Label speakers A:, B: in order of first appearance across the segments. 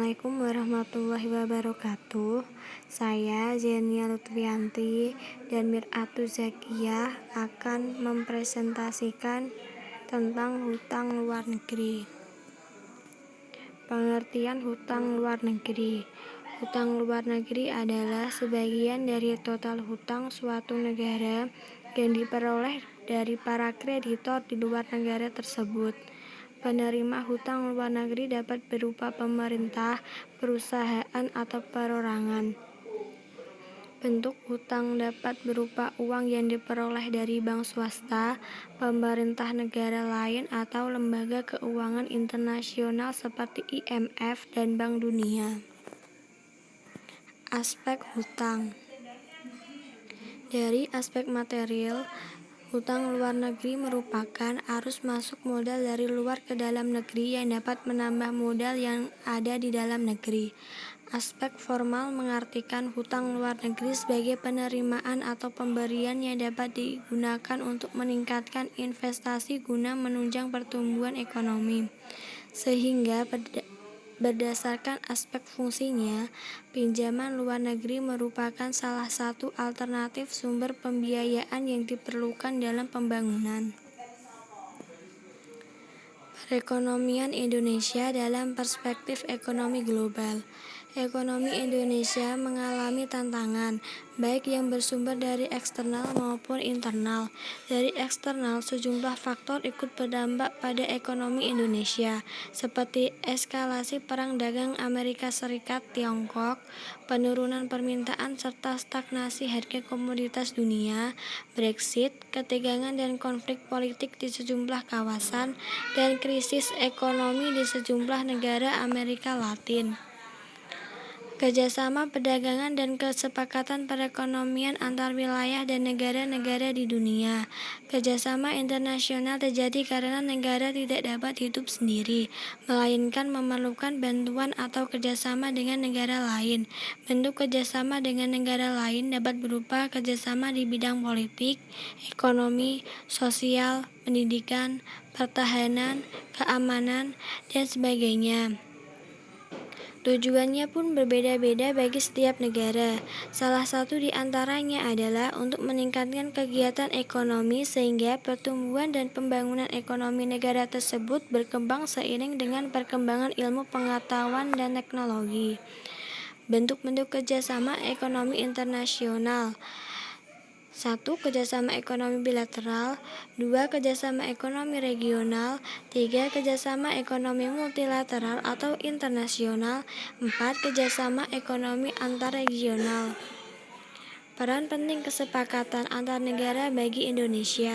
A: Assalamualaikum warahmatullahi wabarakatuh. Saya Zenia Lutfianti dan Mir'atu Zakiyah akan mempresentasikan tentang hutang luar negeri. Pengertian hutang luar negeri. Hutang luar negeri adalah sebagian dari total hutang suatu negara yang diperoleh dari para kreditor di luar negara tersebut. Penerima hutang luar negeri dapat berupa pemerintah, perusahaan, atau perorangan. Bentuk hutang dapat berupa uang yang diperoleh dari bank swasta, pemerintah negara lain, atau lembaga keuangan internasional seperti IMF dan Bank Dunia. Aspek hutang. Dari aspek material, hutang luar negeri merupakan arus masuk modal dari luar ke dalam negeri yang dapat menambah modal yang ada di dalam negeri. Aspek formal mengartikan hutang luar negeri sebagai penerimaan atau pemberian yang dapat digunakan untuk meningkatkan investasi guna menunjang pertumbuhan ekonomi. Sehingga berdasarkan aspek fungsinya, pinjaman luar negeri merupakan salah satu alternatif sumber pembiayaan yang diperlukan dalam pembangunan. Perekonomian Indonesia dalam perspektif ekonomi global. Ekonomi Indonesia mengalami tantangan, baik yang bersumber dari eksternal maupun internal. Dari eksternal, sejumlah faktor ikut berdampak pada ekonomi Indonesia, seperti eskalasi perang dagang Amerika Serikat-Tiongkok, penurunan permintaan serta stagnasi harga komoditas dunia, Brexit, ketegangan dan konflik politik di sejumlah kawasan, dan krisis ekonomi di sejumlah negara Amerika Latin. Kerjasama perdagangan dan kesepakatan perekonomian antar wilayah dan negara-negara di dunia. Kerjasama internasional terjadi karena negara tidak dapat hidup sendiri, melainkan memerlukan bantuan atau kerjasama dengan negara lain. Bentuk kerjasama dengan negara lain dapat berupa kerjasama di bidang politik, ekonomi, sosial, pendidikan, pertahanan, keamanan, dan sebagainya. Tujuannya pun berbeda-beda bagi setiap negara. Salah satu di antaranya adalah untuk meningkatkan kegiatan ekonomi sehingga pertumbuhan dan pembangunan ekonomi negara tersebut berkembang seiring dengan perkembangan ilmu pengetahuan dan teknologi. Bentuk-bentuk kerjasama ekonomi internasional. 1. Kerjasama ekonomi bilateral. 2. Kerjasama ekonomi regional. 3. Kerjasama ekonomi multilateral atau internasional. 4. Kerjasama ekonomi antarregional. Peran penting kesepakatan antar negara bagi Indonesia.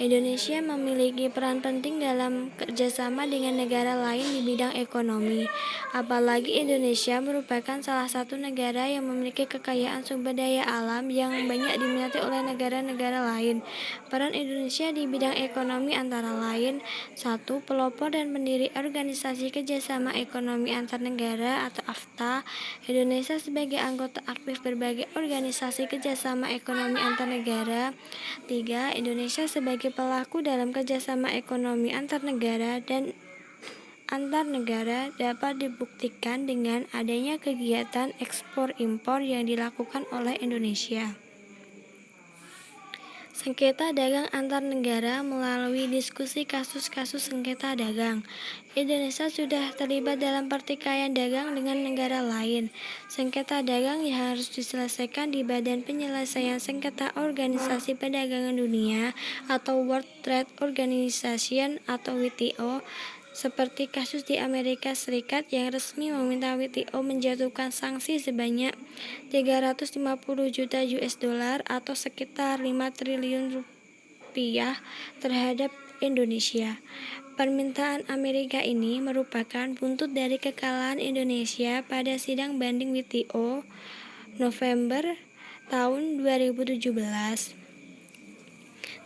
A: Indonesia memiliki peran penting dalam kerjasama dengan negara lain di bidang ekonomi. Apalagi Indonesia merupakan salah satu negara yang memiliki kekayaan sumber daya alam yang banyak diminati oleh negara-negara lain. Peran Indonesia di bidang ekonomi antara lain: 1. Pelopor dan pendiri Organisasi Kerjasama Ekonomi Antar Negara atau AFTA. Indonesia sebagai anggota aktif berbagai organisasi kerjasama ekonomi antar negara. 3. Indonesia sebagai pelaku dalam kerjasama ekonomi antar negara dan antar negara dapat dibuktikan dengan adanya kegiatan ekspor-impor yang dilakukan oleh Indonesia. Sengketa dagang antar negara melalui diskusi kasus-kasus sengketa dagang. Indonesia sudah terlibat dalam pertikaian dagang dengan negara lain. Sengketa dagang yang harus diselesaikan di Badan Penyelesaian Sengketa Organisasi Perdagangan Dunia atau World Trade Organization atau WTO, seperti kasus di Amerika Serikat yang resmi meminta WTO menjatuhkan sanksi sebanyak 350 juta US$ atau sekitar 5 triliun rupiah terhadap Indonesia. Permintaan Amerika ini merupakan buntut dari kekalahan Indonesia pada sidang banding WTO November tahun 2017.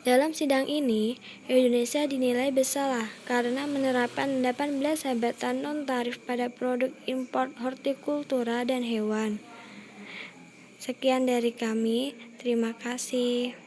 A: Dalam sidang ini, Indonesia dinilai bersalah karena menerapkan 18 hambatan non-tarif pada produk impor hortikultura dan hewan. Sekian dari kami, terima kasih.